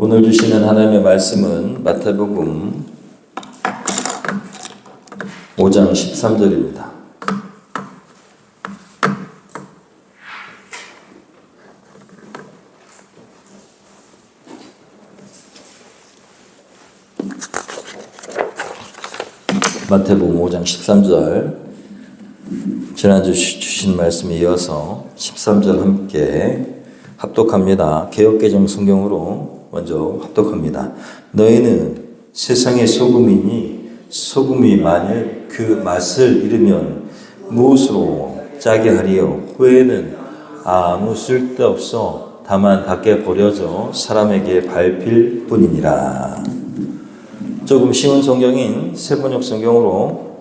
오늘 주시는 하나님의 말씀은 마태복음 5장 13절입니다. 마태복음 5장 13절, 지난주 주신 말씀에 이어서 13절 함께 합독합니다. 개역개정 성경으로 먼저 합독합니다. 너희는 세상의 소금이니 소금이 만일 그 맛을 잃으면 무엇으로 짜게 하리요? 후에는 아무 쓸데없어 다만 밖에 버려져 사람에게 밟힐 뿐이니라. 조금 쉬운 성경인 세번역 성경으로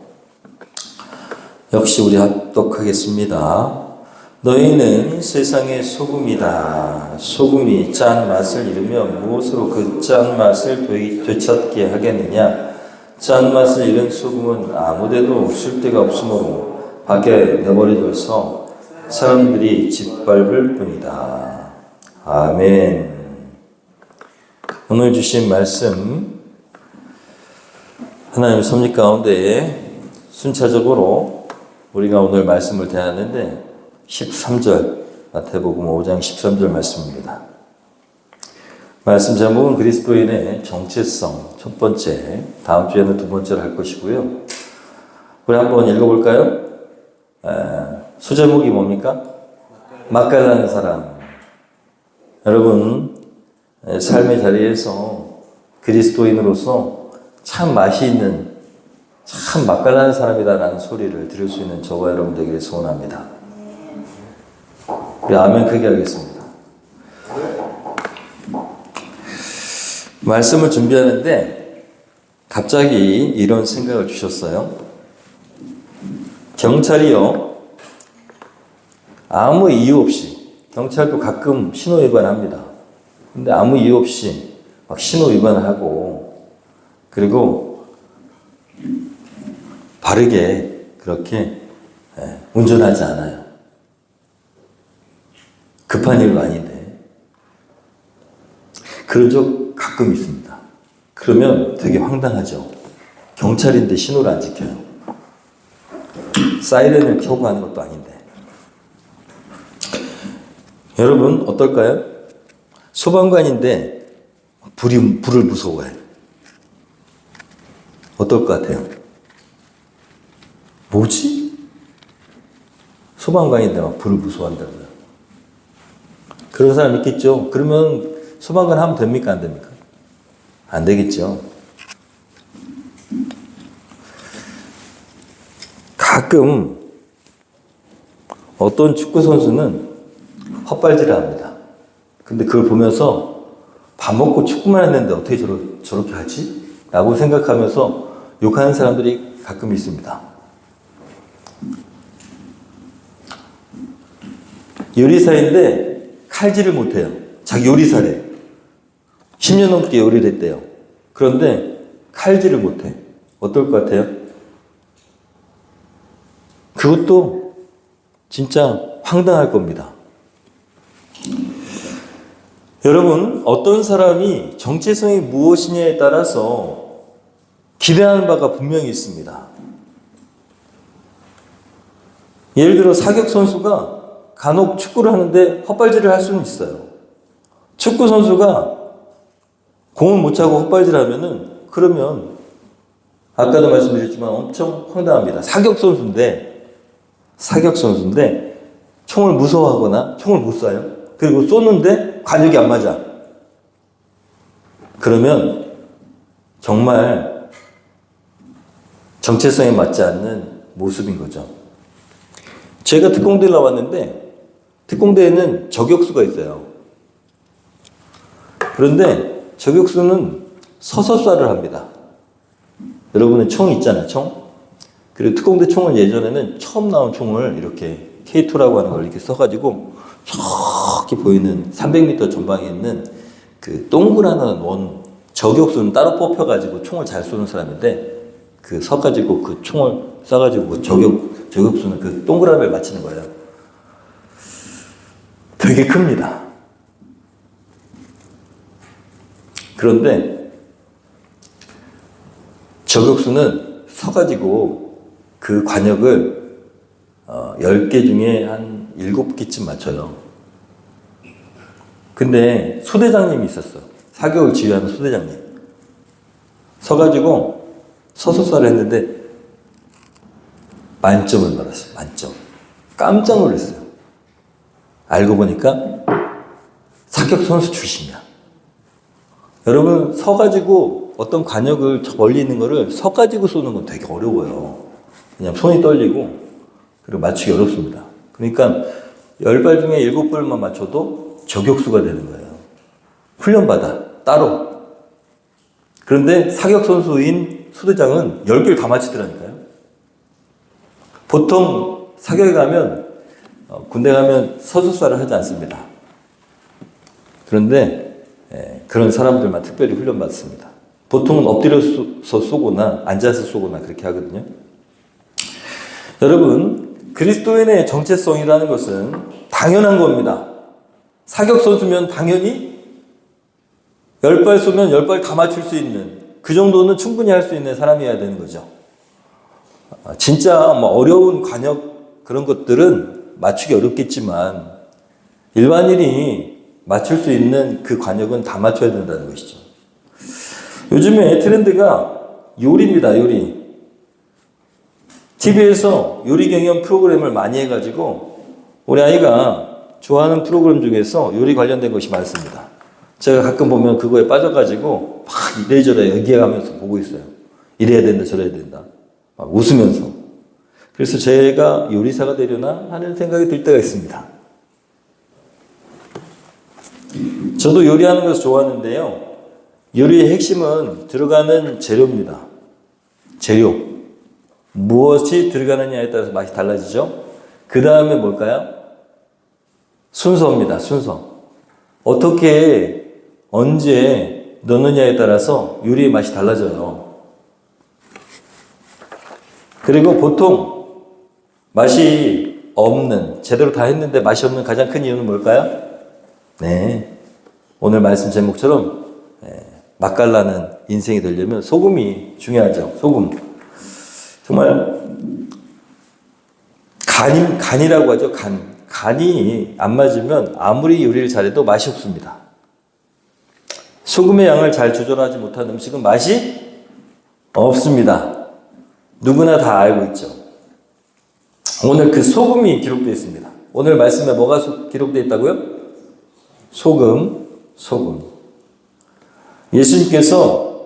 역시 우리 합독하겠습니다. 너희는 세상의 소금이다. 소금이 짠 맛을 잃으면 무엇으로 그 짠 맛을 되찾게 하겠느냐? 짠 맛을 잃은 소금은 아무데도 쓸데가 없으므로 밖에 내버려져서 사람들이 짓밟을 뿐이다. 아멘. 오늘 주신 말씀, 하나님의 섭리 가운데 순차적으로 우리가 오늘 말씀을 대하는데 13절, 마태복음 5장 13절 말씀입니다. 말씀 제목은 그리스도인의 정체성, 첫 번째, 다음 주에는 두 번째를 할 것이고요. 우리 한번 읽어볼까요? 소제목이 뭡니까? 맛깔나는 사람. 여러분, 삶의 자리에서 그리스도인으로서 참 맛이 있는, 참 맛깔나는 사람이다라는 소리를 들을 수 있는 저와 여러분 되기를 소원합니다. 우리 아멘 크게 하겠습니다. 말씀을 준비하는데 갑자기 이런 생각을 주셨어요. 경찰이요, 아무 이유 없이, 경찰도 가끔 신호 위반합니다. 근데 아무 이유 없이 막 신호 위반을 하고, 그리고 바르게 그렇게 운전하지 않아요. 급한 일도 아닌데. 그런 적 가끔 있습니다. 그러면 되게 황당하죠. 경찰인데 신호를 안 지켜요. 사이렌을 켜고 하는 것도 아닌데. 여러분 어떨까요? 소방관인데 불을 무서워해. 어떨 것 같아요? 뭐지? 소방관인데 막 불을 무서워한다고요. 그런 사람 있겠죠? 그러면 소방관 하면 됩니까? 안 됩니까? 안 되겠죠. 가끔 어떤 축구 선수는 헛발질을 합니다. 근데 그걸 보면서 밥 먹고 축구만 했는데 어떻게 저렇게 하지? 라고 생각하면서 욕하는 사람들이 가끔 있습니다. 요리사인데 칼질을 못해요. 자기 요리사래. 10년 넘게 요리를 했대요. 그런데 칼질을 못해. 어떨 것 같아요? 그것도 진짜 황당할 겁니다. 여러분, 어떤 사람이 정체성이 무엇이냐에 따라서 기대하는 바가 분명히 있습니다. 예를 들어 사격 선수가 간혹 축구를 하는데 헛발질을 할 수는 있어요. 축구 선수가 공을 못 차고 헛발질을 하면은, 그러면 아까도 말씀드렸지만 엄청 황당합니다. 사격 선수인데 총을 무서워하거나 총을 못 쏴요. 그리고 쏘는데 관역이 안 맞아. 그러면 정말 정체성에 맞지 않는 모습인 거죠. 제가 특공대를 나왔는데 특공대에는 저격수가 있어요. 그런데 저격수는 서서 쏴를 합니다. 여러분은 총 있잖아요, 총. 그리고 특공대 총은 예전에는 처음 나온 총을 이렇게 K2라고 하는 걸 이렇게 써가지고 저기 보이는 300m 전방에 있는 그 동그라는 원, 저격수는 따로 뽑혀가지고 총을 잘 쏘는 사람인데 그 서가지고 그 총을 쏴가지고 그 저격수는 그 동그라미를 맞히는 거예요. 되게 큽니다. 그런데 저격수는 서가지고 그 관역을 10개 중에 한 7개쯤 맞춰요. 근데 소대장님이 있었어. 사격을 지휘하는 소대장님. 서가지고 서소사를 했는데 만점을 받았어요. 만점. 깜짝 놀랐어요. 알고 보니까 사격 선수 출신이야. 여러분, 서가지고 어떤 관역을 저 멀리 있는 거를 서가지고 쏘는 건 되게 어려워요. 그냥 손이 떨리고, 그리고 맞추기 어렵습니다. 그러니까 10발 중에 7발만 맞춰도 저격수가 되는 거예요. 훈련받아, 따로. 그런데 사격 선수인 소대장은 10개를 다 맞히더라니까요. 보통 사격에 가면, 군대 가면 서술사를 하지 않습니다. 그런데 그런 사람들만 특별히 훈련받습니다. 보통은 엎드려서 쏘거나 앉아서 쏘거나 그렇게 하거든요. 여러분, 그리스도인의 정체성이라는 것은 당연한 겁니다. 사격 선수면 당연히 10발 쏘면 10발 다 맞출 수 있는, 그 정도는 충분히 할 수 있는 사람이어야 되는 거죠. 진짜 뭐 어려운 관역 그런 것들은 맞추기 어렵겠지만 일반인이 맞출 수 있는 그 관역은 다 맞춰야 된다는 것이죠. 요즘에 트렌드가 요리입니다. 요리. TV에서 요리 경연 프로그램을 많이 해가지고 우리 아이가 좋아하는 프로그램 중에서 요리 관련된 것이 많습니다. 제가 가끔 보면 그거에 빠져가지고 막 이래저래 얘기하면서 보고 있어요. 이래야 된다 저래야 된다. 막 웃으면서. 그래서 제가 요리사가 되려나 하는 생각이 들 때가 있습니다. 저도 요리하는 것을 좋아하는데요. 요리의 핵심은 들어가는 재료입니다. 재료. 무엇이 들어가느냐에 따라서 맛이 달라지죠. 그 다음에 뭘까요? 순서입니다. 순서. 어떻게 언제 넣느냐에 따라서 요리의 맛이 달라져요. 그리고 보통 맛이 없는, 제대로 다 했는데 맛이 없는 가장 큰 이유는 뭘까요? 네. 오늘 말씀 제목처럼 맛깔나는 인생이 되려면 소금이 중요하죠. 소금. 정말 간이라고 하죠. 간이 안 맞으면 아무리 요리를 잘해도 맛이 없습니다. 소금의 양을 잘 조절하지 못한 음식은 맛이 없습니다. 누구나 다 알고 있죠. 오늘 그 소금이 기록되어 있습니다. 오늘 말씀에 뭐가 기록되어 있다고요? 소금. 예수님께서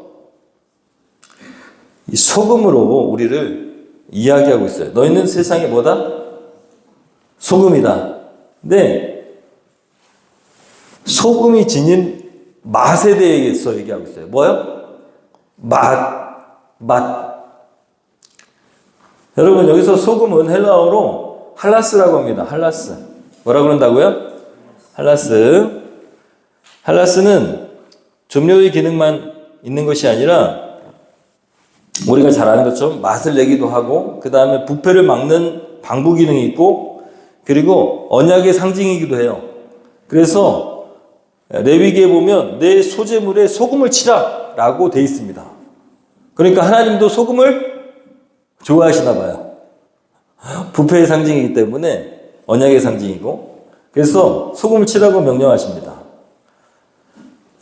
이 소금으로 우리를 이야기하고 있어요. 너희는 세상에 뭐다? 소금이다. 근데 소금이 지닌 맛에 대해서 얘기하고 있어요. 뭐요? 맛. 여러분, 여기서 소금은 헬라어로 할라스라고 합니다. 할라스. 뭐라고 그런다고요? 할라스는 조미료의 기능만 있는 것이 아니라 우리가 잘 아는 것처럼 맛을 내기도 하고, 그 다음에 부패를 막는 방부 기능이 있고, 그리고 언약의 상징이기도 해요. 그래서 레위기에 보면 내 소재물에 소금을 치라 라고 돼 있습니다. 그러니까 하나님도 소금을 좋아하시나 봐요. 부패의 상징이기 때문에 언약의 상징이고, 그래서 소금을 치라고 명령하십니다.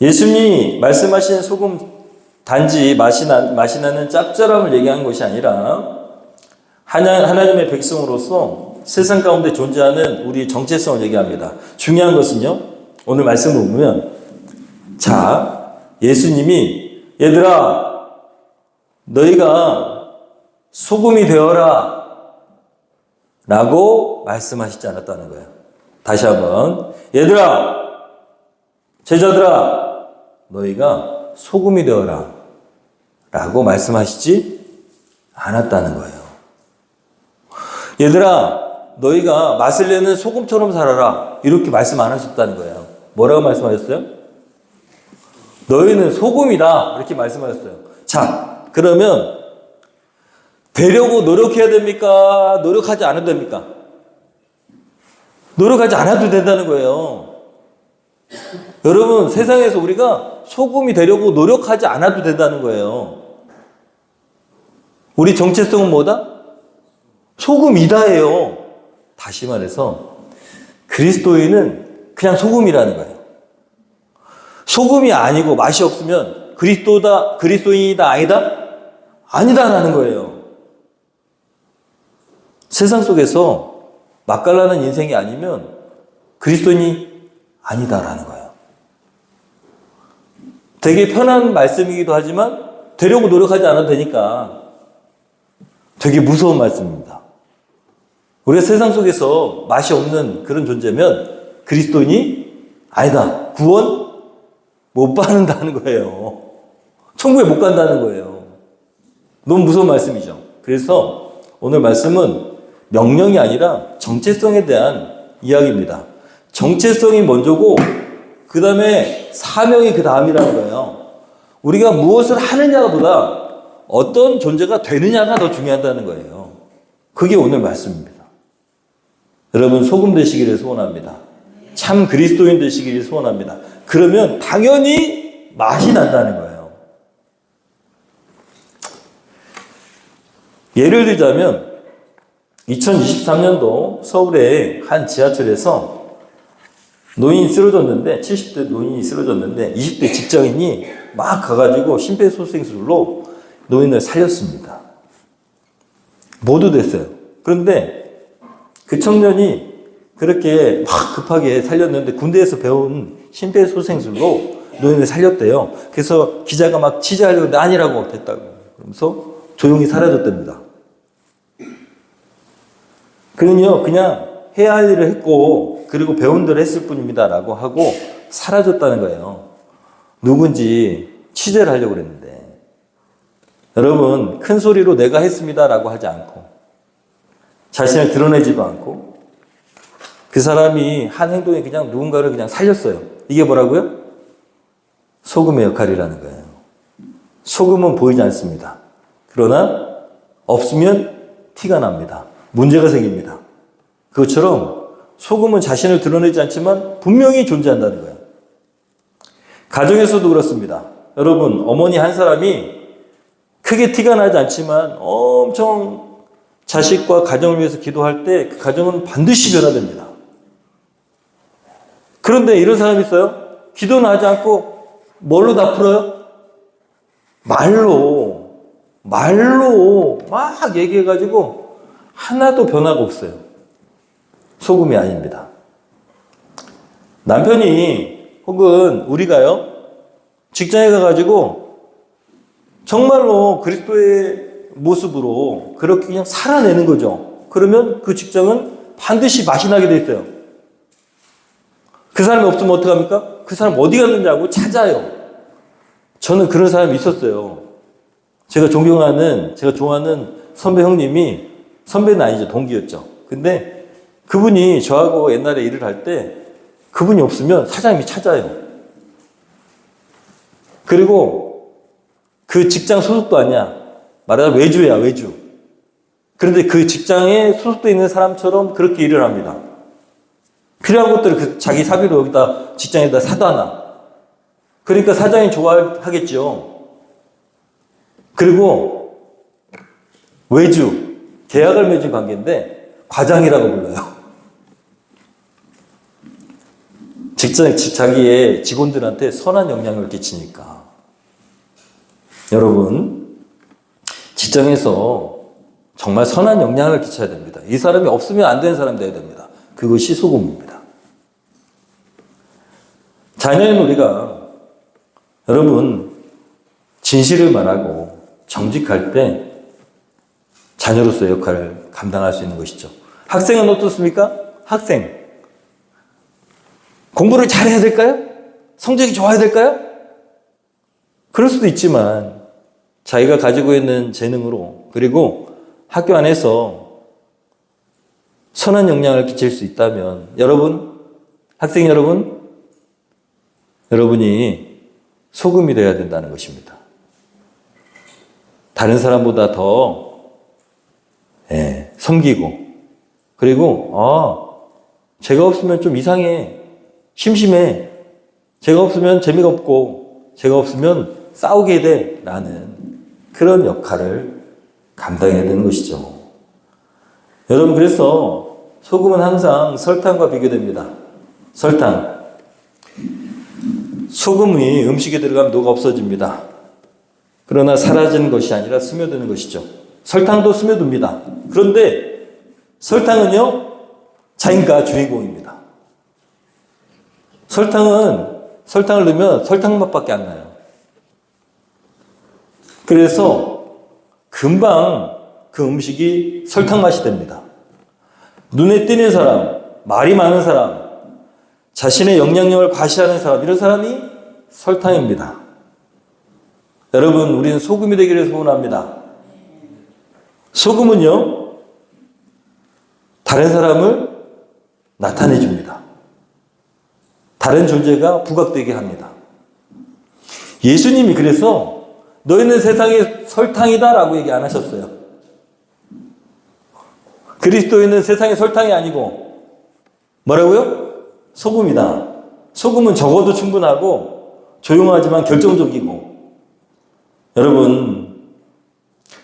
예수님이 말씀하신 소금, 단지 맛이 나는 짭짤함을 얘기한 것이 아니라 하나님의 백성으로서 세상 가운데 존재하는 우리의 정체성을 얘기합니다. 중요한 것은요, 오늘 말씀을 보면, 자, 예수님이 얘들아 너희가 소금이 되어라 라고 말씀하시지 않았다는 거예요. 다시 한번, 얘들아, 제자들아, 너희가 소금이 되어라 라고 말씀하시지 않았다는 거예요. 얘들아, 너희가 맛을 내는 소금처럼 살아라 이렇게 말씀 안 하셨다는 거예요. 뭐라고 말씀하셨어요? 너희는 소금이다 이렇게 말씀하셨어요. 자, 그러면 되려고 노력해야 됩니까? 노력하지 않아도 됩니까? 노력하지 않아도 된다는 거예요. 여러분, 세상에서 우리가 소금이 되려고 노력하지 않아도 된다는 거예요. 우리 정체성은 뭐다? 소금이다예요. 다시 말해서 그리스도인은 그냥 소금이라는 거예요. 소금이 아니고 맛이 없으면 그리스도인이다 아니다? 아니다라는 거예요. 세상 속에서 맛깔나는 인생이 아니면 그리스도인이 아니다라는 거예요. 되게 편한 말씀이기도 하지만 되려고 노력하지 않아도 되니까 되게 무서운 말씀입니다. 우리가 세상 속에서 맛이 없는 그런 존재면 그리스도인이 아니다. 구원 못 받는다는 거예요. 천국에 못 간다는 거예요. 너무 무서운 말씀이죠. 그래서 오늘 말씀은 명령이 아니라 정체성에 대한 이야기입니다. 정체성이 먼저고 그 다음에 사명이 그 다음이라는 거예요. 우리가 무엇을 하느냐보다 어떤 존재가 되느냐가 더 중요하다는 거예요. 그게 오늘 말씀입니다. 여러분 소금 되시기를 소원합니다. 참 그리스도인 되시기를 소원합니다. 그러면 당연히 맛이 난다는 거예요. 예를 들자면 2023년도 서울의 한 지하철에서 노인이 쓰러졌는데 70대 노인이 쓰러졌는데 20대 직장인이 막 가가지고 심폐소생술로 노인을 살렸습니다. 모두 됐어요. 그런데 그 청년이 그렇게 막 급하게 살렸는데 군대에서 배운 심폐소생술로 노인을 살렸대요. 그래서 기자가 막 취재하려고 했는데 아니라고 됐다고. 그러면서 조용히 사라졌답니다. 그는요, 그냥 해야 할 일을 했고, 그리고 배운 대로 했을 뿐입니다. 라고 하고 사라졌다는 거예요. 누군지 취재를 하려고 그랬는데. 여러분, 큰 소리로 내가 했습니다. 라고 하지 않고, 자신을 드러내지도 않고, 그 사람이 한 행동에 그냥 누군가를 그냥 살렸어요. 이게 뭐라고요? 소금의 역할이라는 거예요. 소금은 보이지 않습니다. 그러나 없으면 티가 납니다. 문제가 생깁니다. 그것처럼 소금은 자신을 드러내지 않지만 분명히 존재한다는 거예요. 가정에서도 그렇습니다. 여러분, 어머니 한 사람이 크게 티가 나지 않지만 엄청 자식과 가정을 위해서 기도할 때 그 가정은 반드시 변화됩니다. 그런데 이런 사람이 있어요? 기도는 하지 않고 뭘로 다 풀어요? 말로 막 얘기해가지고 하나도 변화가 없어요. 소금이 아닙니다. 남편이 혹은 우리가요, 직장에 가가지고 정말로 그리스도의 모습으로 그렇게 그냥 살아내는 거죠. 그러면 그 직장은 반드시 맛이 나게 돼 있어요. 그 사람이 없으면 어떡합니까? 그 사람 어디 갔는지 알고 찾아요. 저는 그런 사람이 있었어요. 제가 존경하는, 제가 좋아하는 선배 형님이, 선배는 아니죠. 동기였죠. 근데 그분이 저하고 옛날에 일을 할 때 그분이 없으면 사장님이 찾아요. 그리고 그 직장 소속도 아니야. 말하자면 외주야, 외주. 그런데 그 직장에 소속돼 있는 사람처럼 그렇게 일을 합니다. 필요한 것들을 그 자기 사비로 여기다 직장에다 사다 놔. 그러니까 사장이 좋아하겠죠. 그리고 외주, 계약을 맺은 관계인데 과장이라고 불러요. 직장, 자기의 직원들한테 선한 영향을 끼치니까. 여러분, 직장에서 정말 선한 영향을 끼쳐야 됩니다. 이 사람이 없으면 안 되는 사람이 되어야 됩니다. 그것이 소금입니다. 자녀인 우리가, 여러분, 진실을 말하고 정직할 때 자녀로서의 역할을 감당할 수 있는 것이죠. 학생은 어떻습니까? 학생. 공부를 잘해야 될까요? 성적이 좋아야 될까요? 그럴 수도 있지만 자기가 가지고 있는 재능으로 그리고 학교 안에서 선한 영향을 끼칠 수 있다면 여러분, 학생 여러분, 여러분이 소금이 되어야 된다는 것입니다. 다른 사람보다 더 섬기고 그리고 제가 없으면 좀 이상해, 심심해, 제가 없으면 재미가 없고 제가 없으면 싸우게 돼 라는 그런 역할을 감당해야 되는 것이죠. 여러분, 그래서 소금은 항상 설탕과 비교됩니다. 설탕. 소금이 음식에 들어가면 녹아 없어집니다. 그러나 사라지는 것이 아니라 스며드는 것이죠. 설탕도 스며듭니다. 그런데 설탕은요, 자기가 주인공입니다. 설탕을 넣으면 설탕 맛밖에 안 나요. 그래서 금방 그 음식이 설탕 맛이 됩니다. 눈에 띄는 사람, 말이 많은 사람, 자신의 영향력을 과시하는 사람, 이런 사람이 설탕입니다. 여러분, 우리는 소금이 되기를 소원합니다. 소금은요, 다른 사람을 나타내 줍니다. 다른 존재가 부각되게 합니다. 예수님이 그래서 너희는 세상의 설탕이다 라고 얘기 안 하셨어요. 그리스도인은 세상의 설탕이 아니고 뭐라고요? 소금이다. 소금은 적어도 충분하고 조용하지만 결정적이고, 여러분,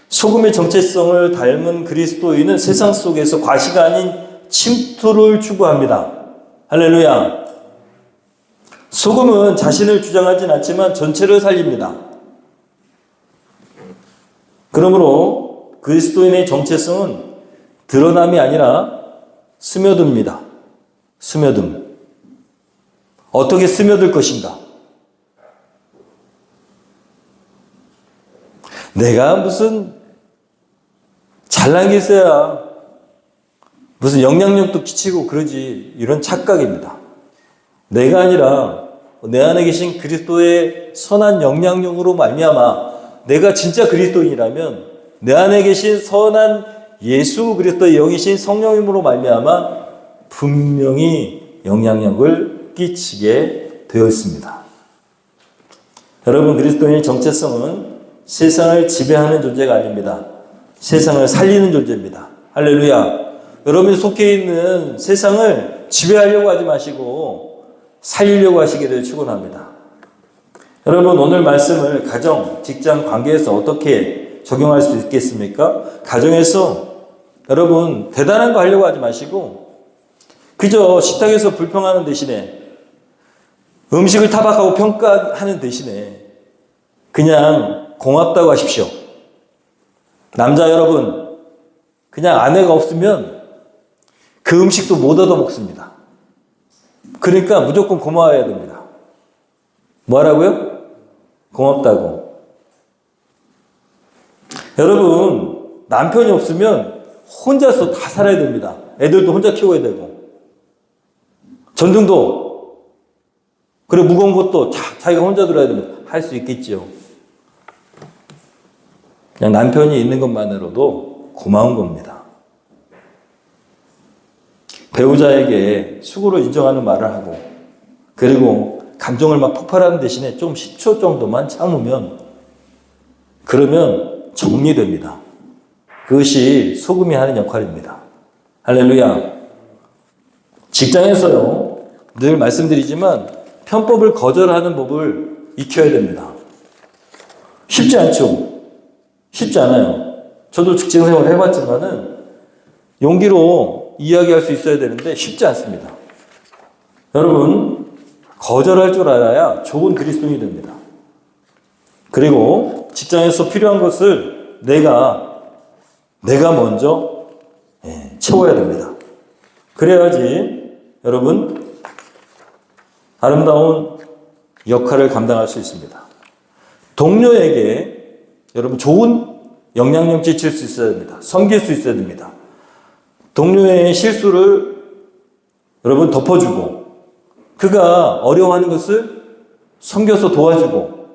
소금의 정체성을 닮은 그리스도인은 세상 속에서 과시가 아닌 침투를 추구합니다. 할렐루야. 소금은 자신을 주장하진 않지만 전체를 살립니다. 그러므로 그리스도인의 정체성은 드러남이 아니라 스며듭니다. 스며듦. 어떻게 스며들 것인가? 내가 무슨 잘난 게 있어야 무슨 영향력도 끼치고 그러지, 이런 착각입니다. 내가 아니라 내 안에 계신 그리스도의 선한 영향력으로 말미암아 내가 진짜 그리스도인이라면 내 안에 계신 선한 예수 그리스도의 영이신 성령님으로 말미암아 분명히 영향력을 끼치게 되어 있습니다. 여러분, 그리스도인의 정체성은 세상을 지배하는 존재가 아닙니다. 세상을 살리는 존재입니다. 할렐루야. 여러분이 속해 있는 세상을 지배하려고 하지 마시고 살리려고 하시기를 축원합니다. 여러분, 오늘 말씀을 가정, 직장, 관계에서 어떻게 적용할 수 있겠습니까? 가정에서 여러분 대단한 거 하려고 하지 마시고 그저 식탁에서 불평하는 대신에, 음식을 타박하고 평가하는 대신에 그냥 고맙다고 하십시오. 남자 여러분, 그냥 아내가 없으면 그 음식도 못 얻어 먹습니다. 그러니까 무조건 고마워해야 됩니다. 뭐라고요? 고맙다고. 여러분, 남편이 없으면 혼자서 다 살아야 됩니다. 애들도 혼자 키워야 되고, 전등도, 그리고 무거운 것도 자기가 혼자 들어야 됩니다. 할 수 있겠죠. 그냥 남편이 있는 것만으로도 고마운 겁니다. 배우자에게 수고로 인정하는 말을 하고, 그리고 감정을 막 폭발하는 대신에 좀 10초 정도만 참으면, 그러면 정리됩니다. 그것이 소금이 하는 역할입니다. 할렐루야. 직장에서요, 늘 말씀드리지만 편법을 거절하는 법을 익혀야 됩니다. 쉽지 않죠? 쉽지 않아요. 저도 직장생활을 해봤지만은 용기로 이야기할 수 있어야 되는데 쉽지 않습니다. 여러분, 거절할 줄 알아야 좋은 그리스도인이 됩니다. 그리고 직장에서 필요한 것을 내가 먼저 채워야 됩니다. 그래야지 여러분 아름다운 역할을 감당할 수 있습니다. 동료에게 여러분 좋은 영향력 끼칠 수 있어야 됩니다. 섬길 수 있어야 됩니다. 동료의 실수를 여러분 덮어주고, 그가 어려워하는 것을 섬겨서 도와주고,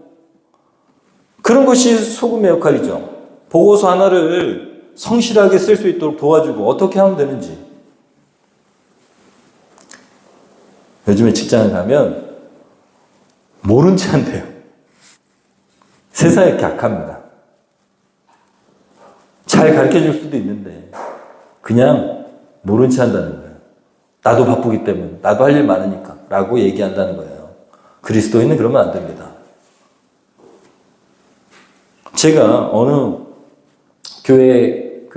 그런 것이 소금의 역할이죠. 보고서 하나를 성실하게 쓸 수 있도록 도와주고, 어떻게 하면 되는지. 요즘에 직장을 가면 모른 체 한대요. 세상이 이렇게 악합니다. 잘 가르쳐 줄 수도 있는데 그냥 모른 체 한다는 거예요. 나도 바쁘기 때문에, 나도 할 일 많으니까 라고 얘기한다는 거예요. 그리스도인은 그러면 안 됩니다. 제가 어느 교회,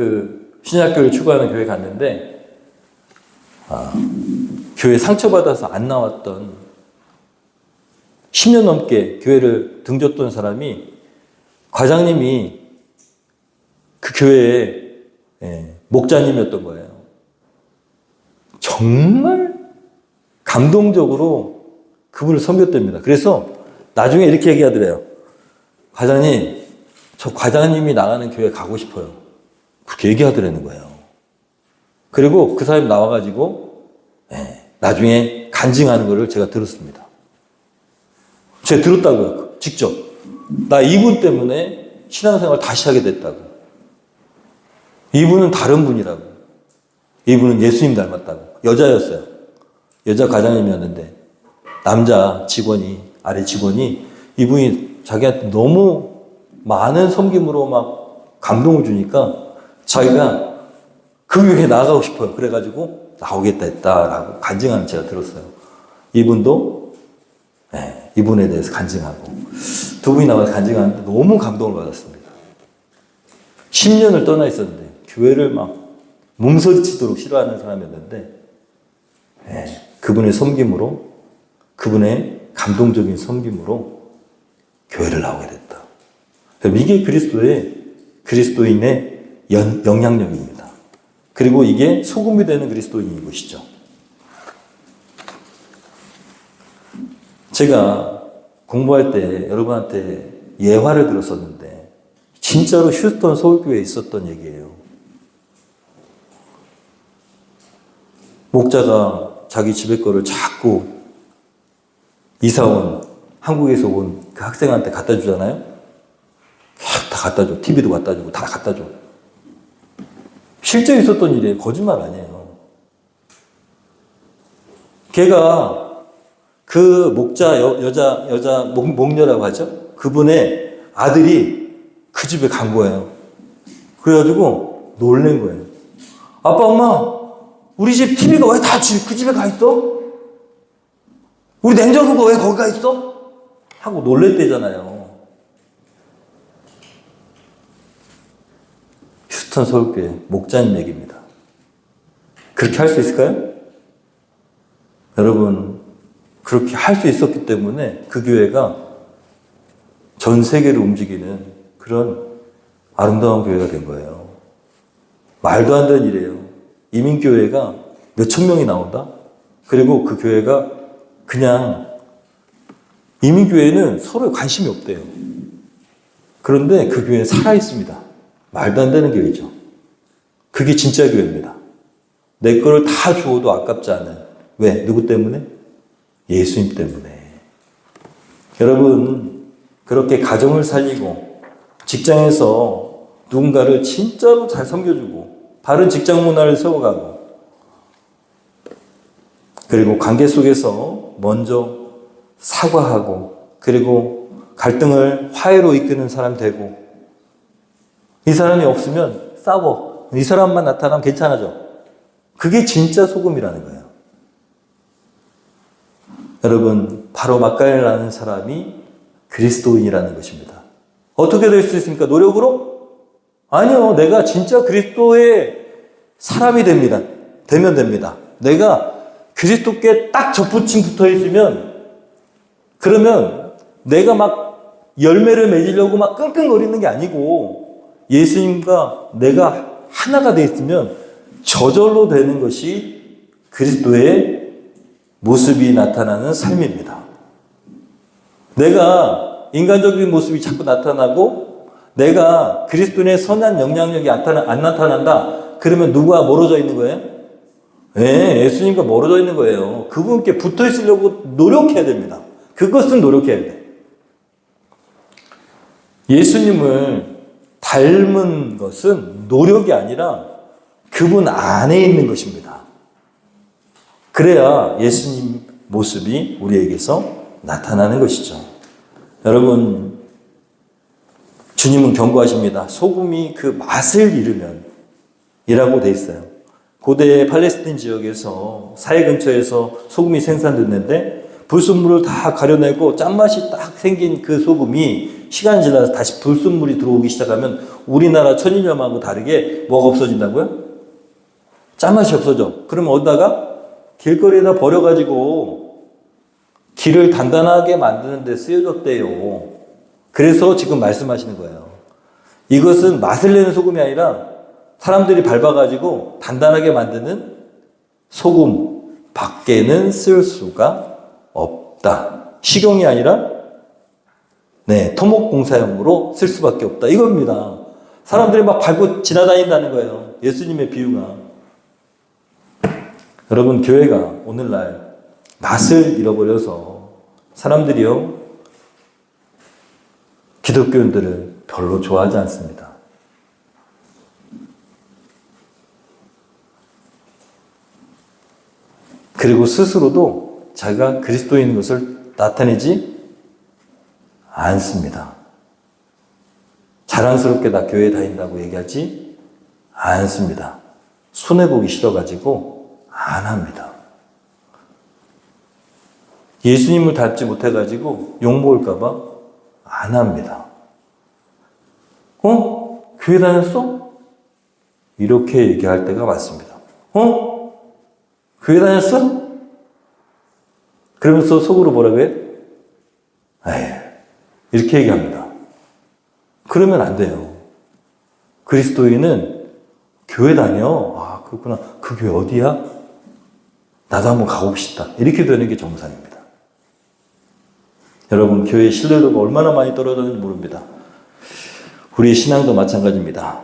신약교를 추구하는 교회 갔는데, 교회 상처받아서 안 나왔던 10년 넘게 교회를 등졌던 사람이, 과장님이 그 교회의 목자님이었던 거예요. 정말 감동적으로 그분을 섬겼답니다. 그래서 나중에 이렇게 얘기하더래요. 과장님, 저 과장님이 나가는 교회 가고 싶어요. 그렇게 얘기하더라는 거예요. 그리고 그 사람이 나와가지고 나중에 간증하는 거를 제가 들었습니다. 제가 들었다고요. 직접. 나 이분 때문에 신앙생활 다시 하게 됐다고. 이분은 다른 분이라고. 이분은 예수님 닮았다고. 여자였어요. 여자 과장님이었는데 남자 직원이, 아래 직원이 이분이 자기한테 너무 많은 섬김으로 막 감동을 주니까 자기가 그 교회에 나가고 싶어요. 그래가지고 나오겠다 했다라고 간증하는 제가 들었어요. 이분도 이분에 대해서 간증하고 두 분이 나와서 간증하는데 너무 감동을 받았습니다. 10년을 떠나 있었는데 교회를 막 몸서리치도록 싫어하는 사람이었는데 그분의 섬김으로, 그분의 감동적인 섬김으로 교회를 나오게 됐다. 이게 그리스도인의 영향력입니다. 그리고 이게 소금이 되는 그리스도인인 것이죠. 제가 공부할 때 여러분한테 예화를 들었었는데 진짜로 휴스턴 서울교회에 있었던 얘기예요. 목자가 자기 집에 거를 자꾸 이사온, 한국에서 온 그 학생한테 갖다 주잖아요? 다 갖다 줘. TV도 갖다 주고 다 갖다 줘. 실제 있었던 일이에요. 거짓말 아니에요. 걔가 그 목자, 여자 목녀라고 하죠? 그분의 아들이 그 집에 간 거예요. 그래가지고 놀란 거예요. 아빠, 엄마, 우리 집 TV가 왜 다 그 집에 가 있어? 우리 냉장고가 왜 거기 가 있어? 하고 놀랬대잖아요. 휴스턴 서울교회 목자님 얘기입니다. 그렇게 할 수 있을까요? 여러분, 그렇게 할 수 있었기 때문에 그 교회가 전 세계를 움직이는 그런 아름다운 교회가 된 거예요. 말도 안 되는 일이에요. 이민교회가 몇천 명이 나온다? 그리고 그 교회가 그냥, 이민교회는 서로에 관심이 없대요. 그런데 그 교회는 살아있습니다. 말도 안 되는 교회죠. 그게 진짜 교회입니다. 내 거를 다 주어도 아깝지 않은. 왜? 누구 때문에? 예수님 때문에. 여러분, 그렇게 가정을 살리고 직장에서 누군가를 진짜로 잘 섬겨주고 바른 직장 문화를 세워가고 그리고 관계 속에서 먼저 사과하고 그리고 갈등을 화해로 이끄는 사람 되고 이 사람이 없으면 싸워. 이 사람만 나타나면 괜찮아져. 그게 진짜 소금이라는 거예요. 여러분, 바로 막간이라는 사람이 그리스도인이라는 것입니다. 어떻게 될 수 있습니까? 노력으로? 아니요. 내가 진짜 그리스도의 사람이 되면 됩니다. 내가 그리스도께 딱 접붙임 붙어 있으면 그러면 내가 막 열매를 맺으려고 막 끙끙거리는 게 아니고 예수님과 내가 하나가 돼 있으면 저절로 되는 것이 그리스도의 모습이 나타나는 삶입니다. 내가 인간적인 모습이 자꾸 나타나고 내가 그리스도의 선한 영향력이 안 나타난다. 그러면 누구와 멀어져 있는 거예요? 네, 예수님과 멀어져 있는 거예요. 그분께 붙어 있으려고 노력해야 됩니다. 그것은 노력해야 돼. 예수님을 닮은 것은 노력이 아니라 그분 안에 있는 것입니다. 그래야 예수님 모습이 우리에게서 나타나는 것이죠. 여러분, 주님은 경고하십니다. 소금이 그 맛을 잃으면 이라고 돼 있어요. 고대 팔레스틴 지역에서 사해 근처에서 소금이 생산됐는데 불순물을 다 가려내고 짠맛이 딱 생긴 그 소금이 시간이 지나서 다시 불순물이 들어오기 시작하면 우리나라 천일염하고 다르게 뭐가 없어진다고요? 짠맛이 없어져. 그러면 어디다가? 길거리에다 버려가지고 길을 단단하게 만드는 데 쓰여졌대요. 그래서 지금 말씀하시는 거예요. 이것은 맛을 내는 소금이 아니라 사람들이 밟아가지고 단단하게 만드는 소금 밖에는 쓸 수가 없다. 식용이 아니라 토목공사용으로 쓸 수밖에 없다. 이겁니다. 사람들이 막 밟고 지나다닌다는 거예요. 예수님의 비유가. 여러분, 교회가 오늘날 맛을 잃어버려서 사람들이요, 기독교인들을 별로 좋아하지 않습니다. 그리고 스스로도 자기가 그리스도인인 것을 나타내지 않습니다. 자랑스럽게 나 교회에 다닌다고 얘기하지 않습니다. 손해보기 싫어가지고 안 합니다. 예수님을 닮지 못해가지고 욕먹을까봐 안 합니다. 교회 다녔어? 이렇게 얘기할 때가 많습니다. 교회 다녔어? 그러면서 속으로 뭐라고 해? 이렇게 얘기합니다. 그러면 안 돼요. 그리스도인은 교회 다녀? 아, 그렇구나. 그 교회 어디야? 나도 한번 가고 싶다. 이렇게 되는 게 정상입니다. 여러분, 교회의 신뢰도가 얼마나 많이 떨어졌는지 모릅니다. 우리의 신앙도 마찬가지입니다.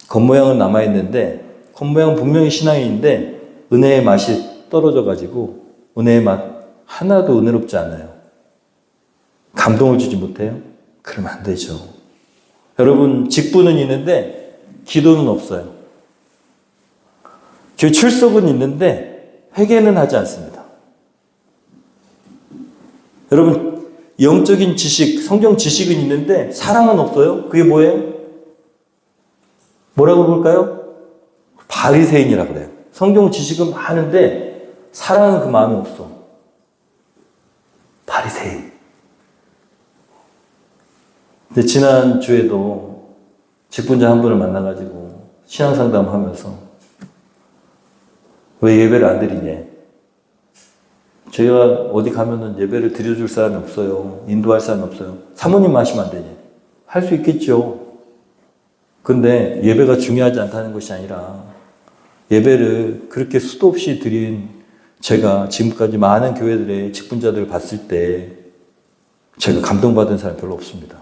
겉모양은 남아있는데, 겉모양은 분명히 신앙인데, 은혜의 맛이 떨어져가지고, 은혜의 맛 하나도 은혜롭지 않아요. 감동을 주지 못해요? 그러면 안 되죠. 여러분, 직분은 있는데, 기도는 없어요. 교회 출석은 있는데, 회개는 하지 않습니다. 여러분, 영적인 지식, 성경 지식은 있는데 사랑은 없어요? 그게 뭐예요? 뭐라고 볼까요? 바리새인이라고 그래요. 성경 지식은 많은데 사랑은 그 마음이 없어. 바리새인. 근데 지난 주에도 직분자 한 분을 만나가지고 신앙상담하면서 왜 예배를 안 드리냐? 저희가 어디 가면은 예배를 드려줄 사람이 없어요. 인도할 사람이 없어요. 사모님 하시면 안 되지. 할 수 있겠죠. 근데 예배가 중요하지 않다는 것이 아니라 예배를 그렇게 수도 없이 드린 제가 지금까지 많은 교회들의 직분자들을 봤을 때 제가 감동받은 사람이 별로 없습니다.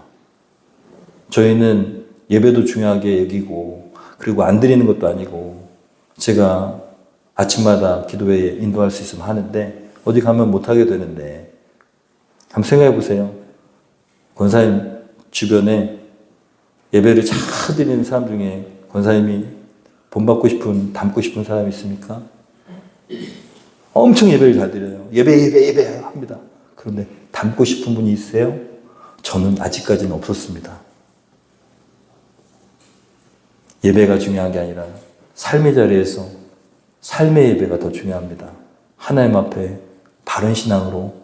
저희는 예배도 중요하게 여기고 그리고 안 드리는 것도 아니고 제가 아침마다 기도회에 인도할 수 있으면 하는데 어디 가면 못하게 되는데 한번 생각해 보세요. 권사님 주변에 예배를 잘 드리는 사람 중에 권사님이 본받고 싶은, 닮고 싶은 사람이 있습니까? 엄청 예배를 잘 드려요. 예배 합니다. 그런데 닮고 싶은 분이 있으세요? 저는 아직까지는 없었습니다. 예배가 중요한 게 아니라 삶의 자리에서 삶의 예배가 더 중요합니다. 하나님 앞에 바른 신앙으로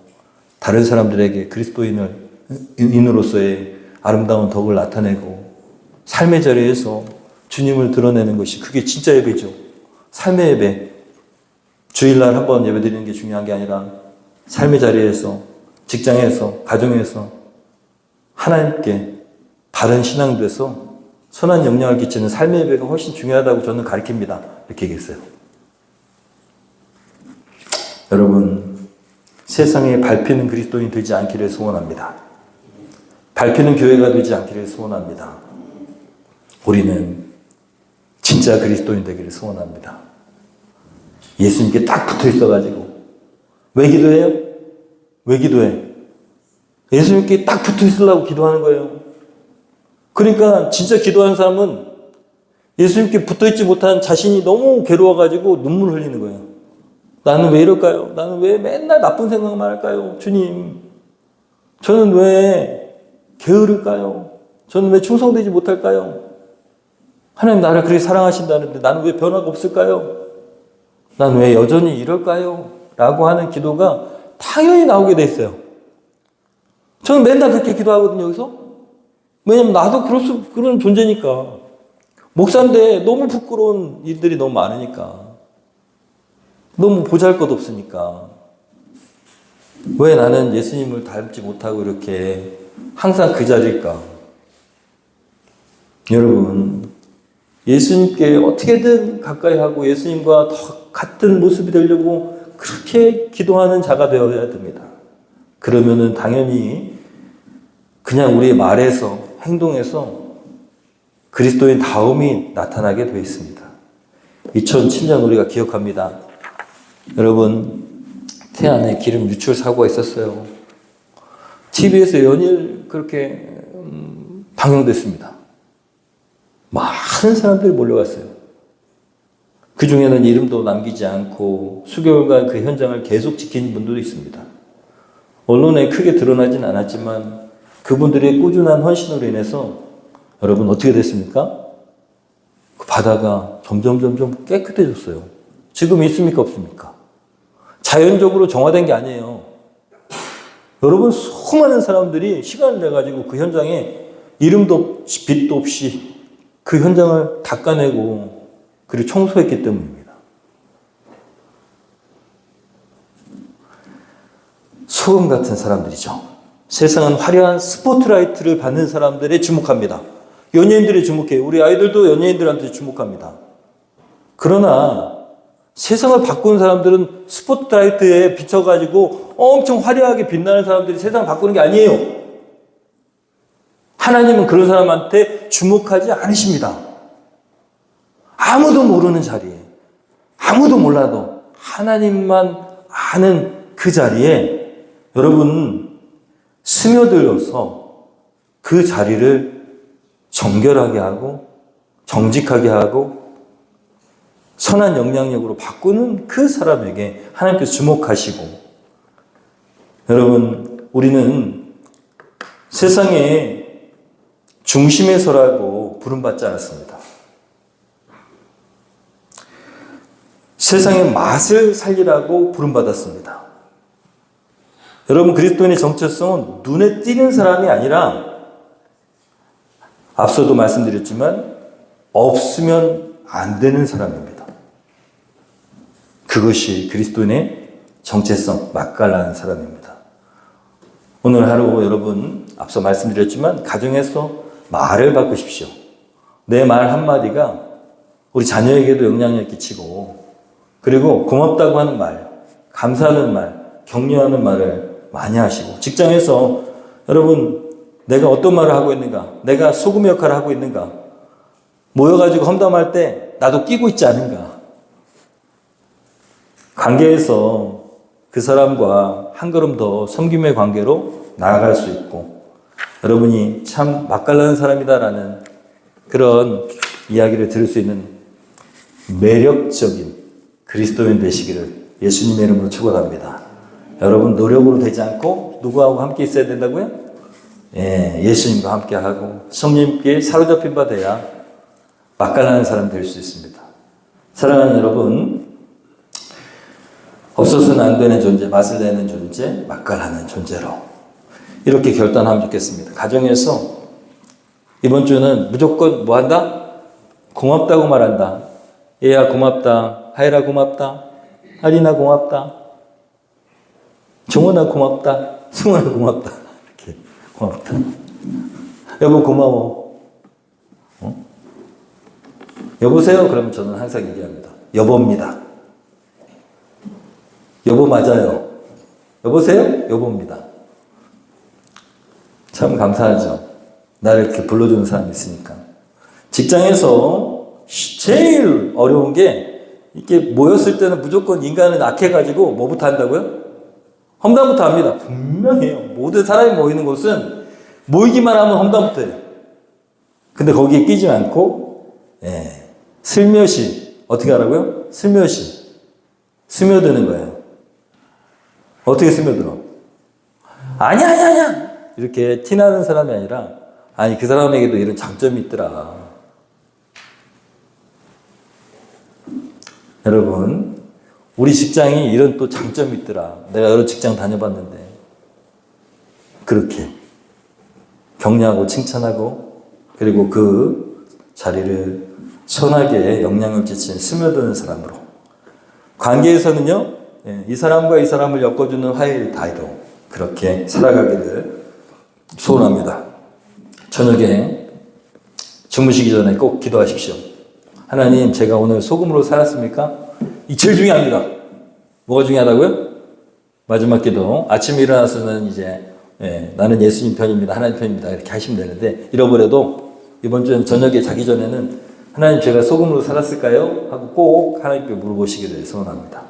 다른 사람들에게 그리스도인으로서의 아름다운 덕을 나타내고 삶의 자리에서 주님을 드러내는 것이 그게 진짜 예배죠. 삶의 예배. 주일날 한번 예배 드리는 게 중요한 게 아니라 삶의 자리에서, 직장에서, 가정에서 하나님께 바른 신앙 돼서 선한 영향을 끼치는 삶의 예배가 훨씬 중요하다고 저는 가르칩니다. 이렇게 얘기했어요. 여러분, 세상에 밟히는 그리스도인 되지 않기를 소원합니다. 밟히는 교회가 되지 않기를 소원합니다. 우리는 진짜 그리스도인 되기를 소원합니다. 예수님께 딱 붙어 있어가지고 왜 기도해요? 왜 기도해? 예수님께 딱 붙어 있으려고 기도하는 거예요. 그러니까 진짜 기도하는 사람은 예수님께 붙어 있지 못한 자신이 너무 괴로워가지고 눈물 흘리는 거예요. 나는 왜 이럴까요? 나는 왜 맨날 나쁜 생각만 할까요? 주님, 저는 왜 게으를까요? 저는 왜 충성되지 못할까요? 하나님 나를 그렇게 사랑하신다는데 나는 왜 변화가 없을까요? 나는 왜 여전히 이럴까요? 라고 하는 기도가 당연히 나오게 돼 있어요. 저는 맨날 그렇게 기도하거든요, 여기서. 왜냐면 나도 그런 존재니까. 목사인데 너무 부끄러운 일들이 너무 많으니까. 너무 보잘것 없으니까. 왜 나는 예수님을 닮지 못하고 이렇게 항상 그 자리일까? 여러분, 예수님께 어떻게든 가까이 하고 예수님과 더 같은 모습이 되려고 그렇게 기도하는 자가 되어야 됩니다. 그러면은 당연히 그냥 우리의 말에서, 행동에서 그리스도인 다움이 나타나게 되어 있습니다. 2007년 우리가 기억합니다. 여러분, 태안에 기름 유출 사고가 있었어요. TV에서 연일 그렇게 방영됐습니다. 많은 사람들이 몰려갔어요. 그 중에는 이름도 남기지 않고 수개월간 그 현장을 계속 지킨 분들도 있습니다. 언론에 크게 드러나진 않았지만 그분들의 꾸준한 헌신으로 인해서 여러분 어떻게 됐습니까? 그 바다가 점점 깨끗해졌어요. 지금 있습니까? 없습니까? 자연적으로 정화된 게 아니에요. 여러분, 수많은 사람들이 시간을 내가지고 그 현장에 이름도 없이 빛도 없이 그 현장을 닦아내고 그리고 청소했기 때문입니다. 소금 같은 사람들이죠. 세상은 화려한 스포트라이트를 받는 사람들에 주목합니다. 연예인들이 주목해요. 우리 아이들도 연예인들한테 주목합니다. 그러나 세상을 바꾸는 사람들은 스포트라이트에 비춰가지고 엄청 화려하게 빛나는 사람들이 세상을 바꾸는 게 아니에요. 하나님은 그런 사람한테 주목하지 않으십니다. 아무도 모르는 자리에, 아무도 몰라도 하나님만 아는 그 자리에 여러분 스며들어서 그 자리를 정결하게 하고 정직하게 하고 선한 영향력으로 바꾸는 그 사람에게 하나님께서 주목하시고, 여러분, 우리는 세상의 중심에 서라고 부름받지 않았습니다. 세상의 맛을 살리라고 부름받았습니다. 여러분, 그리스도인의 정체성은 눈에 띄는 사람이 아니라 앞서도 말씀드렸지만 없으면 안 되는 사람입니다. 그것이 그리스도인의 정체성, 맛깔나는 사람입니다. 오늘 하루 여러분 앞서 말씀드렸지만 가정에서 말을 바꾸십시오. 내 말 한마디가 우리 자녀에게도 영향을 끼치고, 그리고 고맙다고 하는 말, 감사하는 말, 격려하는 말을 많이 하시고, 직장에서 여러분 내가 어떤 말을 하고 있는가, 내가 소금의 역할을 하고 있는가, 모여가지고 험담할 때 나도 끼고 있지 않은가, 관계에서 그 사람과 한 걸음 더 섬김의 관계로 나아갈 수 있고, 여러분이 참 맛깔나는 사람이다라는 그런 이야기를 들을 수 있는 매력적인 그리스도인 되시기를 예수님의 이름으로 축원합니다. 여러분, 노력으로 되지 않고 누구하고 함께 있어야 된다고요? 예수님과 함께 하고 성령님께 사로잡힌 바 돼야 맛깔나는 사람 될 수 있습니다. 사랑하는 여러분, 없어서는 안 되는 존재, 맛을 내는 존재, 맛깔나는 존재로 이렇게 결단하면 좋겠습니다. 가정에서 이번 주는 무조건 뭐 한다? 고맙다고 말한다. 얘야 고맙다. 하이라 고맙다. 하리나 고맙다. 정원아 고맙다. 승원아 고맙다. 이렇게 고맙다. 여보 고마워. 여보세요? 그러면 저는 항상 얘기합니다. 여보입니다. 여보 맞아요. 여보세요? 여보입니다. 참 감사하죠. 나를 이렇게 불러주는 사람이 있으니까. 직장에서 제일 어려운 게, 이렇게 모였을 때는 무조건 인간은 악해가지고 뭐부터 한다고요? 험담부터 합니다. 분명해요. 모든 사람이 모이는 곳은 모이기만 하면 험담부터 해요. 근데 거기에 끼지 않고 슬며시 어떻게 하라고요? 슬며시 스며드는 거예요. 어떻게 스며들어? 아니야 이렇게 티나는 사람이 아니라, 아니 그 사람에게도 이런 장점이 있더라. 여러분, 우리 직장이 이런 또 장점이 있더라. 내가 여러 직장 다녀봤는데 그렇게 격려하고 칭찬하고 그리고 그 자리를 선하게 영향을 끼친 스며드는 사람으로 관계에서는요, 이 사람과 이 사람을 엮어주는 화해의 다이로 그렇게 살아가기를 소원합니다. 저녁에 주무시기 전에 꼭 기도하십시오. 하나님, 제가 오늘 소금으로 살았습니까? 이 제일 중요합니다. 뭐가 중요하다고요? 마지막 기도. 아침에 일어나서는 이제 나는 예수님 편입니다. 하나님 편입니다. 이렇게 하시면 되는데 잃어버려도 이번 주엔 저녁에 자기 전에는 하나님, 제가 소금으로 살았을까요? 하고 꼭 하나님께 물어보시기를 소원합니다.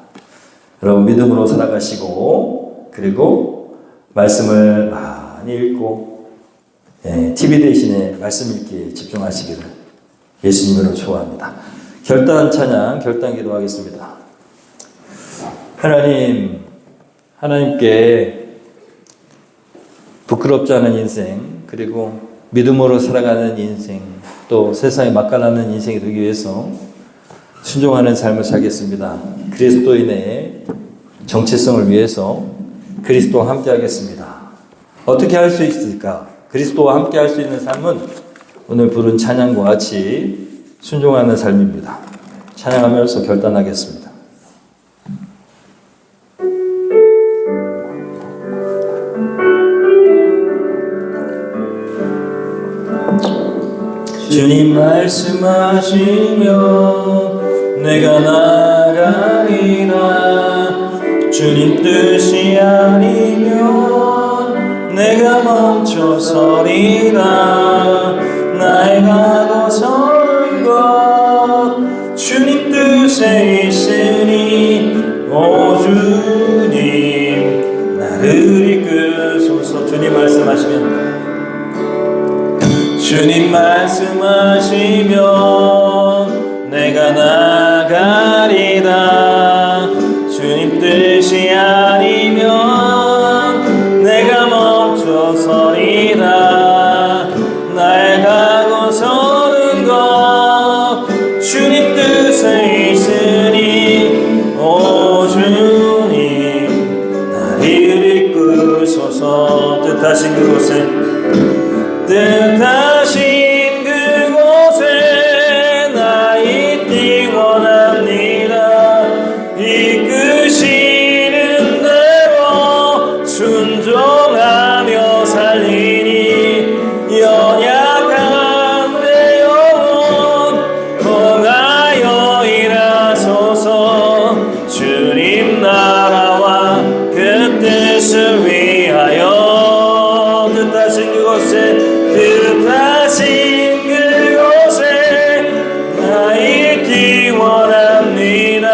여러분, 믿음으로 살아가시고 그리고 말씀을 많이 읽고 TV 대신에 말씀 읽기에 집중하시기를 예수님으로 초원합니다. 결단 찬양, 결단 기도하겠습니다. 하나님, 하나님께 부끄럽지 않은 인생, 그리고 믿음으로 살아가는 인생, 또 세상에 맛깔나는 인생이 되기 위해서 순종하는 삶을 살겠습니다. 그리스도인의 정체성을 위해서 그리스도와 함께 하겠습니다. 어떻게 할 수 있을까? 그리스도와 함께 할 수 있는 삶은 오늘 부른 찬양과 같이 순종하는 삶입니다. 찬양하면서 결단하겠습니다. 주님 말씀하시면 내가 나가리라. 주님 뜻이 아니면 내가 멈춰서리라. 나의 가고 서는 것 주님 뜻에 있으니 오 주님 나를 이끄소서. 주님 말씀하시면 주님 말씀하시면 내가 나가리다. 주님 뜻이 아니면 내가 멈춰서리다. 나의 가고 서는 것 주님 뜻에 있으니 오 주님 나를 이끄소서. 뜻하신 그곳에 뜻하신 그곳에 나 있기 원합니다. 이끄시는 대로 순종하며 살리니 연약한 내 영혼 통하여 일하소서. 주님 나라와 그 뜻을 위하여 뜻하신 그곳에 뜻하신 그곳에 나 있기 원합니다.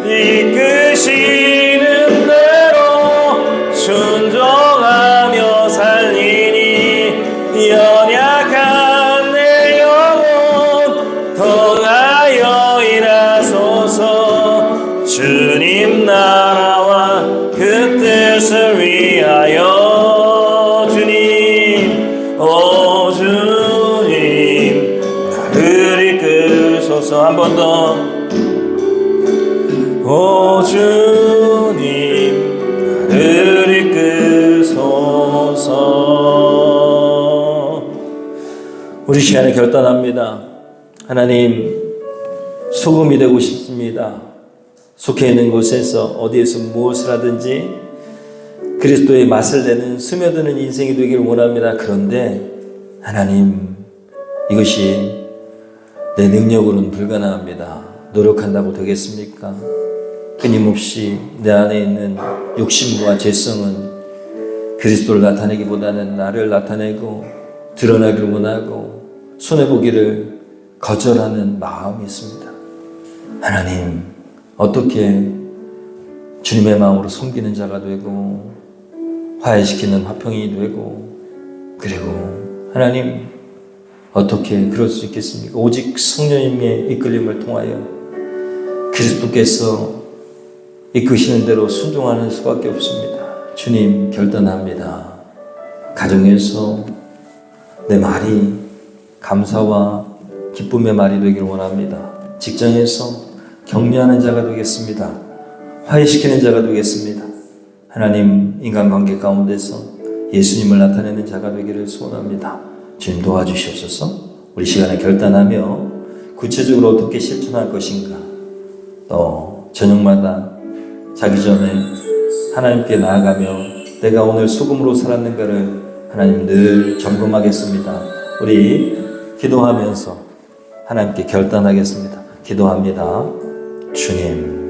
이끄시는 대로 순종하며 살리니 연약한 내 영혼 통하여 일하소서. 주님 나라와 그 뜻을 위하여 오 주님 나를 이끄소서. 한 번 더. 오 주님 나를 이끄소서. 우리 시간에 결단합니다. 하나님, 소금이 되고 싶습니다. 속해 있는 곳에서 어디에서 무엇을 하든지 그리스도의 맛을 내는 스며드는 인생이 되기를 원합니다. 그런데 하나님, 이것이 내 능력으로는 불가능합니다. 노력한다고 되겠습니까? 끊임없이 내 안에 있는 욕심과 죄성은 그리스도를 나타내기보다는 나를 나타내고 드러나기를 원하고 손해보기를 거절하는 마음이 있습니다. 하나님, 어떻게 주님의 마음으로 섬기는 자가 되고 화해시키는 화평이 되고, 그리고 하나님, 어떻게 그럴 수 있겠습니까? 오직 성령님의 이끌림을 통하여 그리스도께서 이끄시는 대로 순종하는 수밖에 없습니다. 주님, 결단합니다. 가정에서 내 말이 감사와 기쁨의 말이 되기를 원합니다. 직장에서 격려하는 자가 되겠습니다. 화해시키는 자가 되겠습니다. 하나님, 인간관계 가운데서 예수님을 나타내는 자가 되기를 소원합니다. 주님 도와주시옵소서. 우리 시간에 결단하며 구체적으로 어떻게 실천할 것인가, 또 저녁마다 자기 전에 하나님께 나아가며 내가 오늘 소금으로 살았는가를 하나님 늘 점검하겠습니다. 우리 기도하면서 하나님께 결단하겠습니다. 기도합니다. 주님,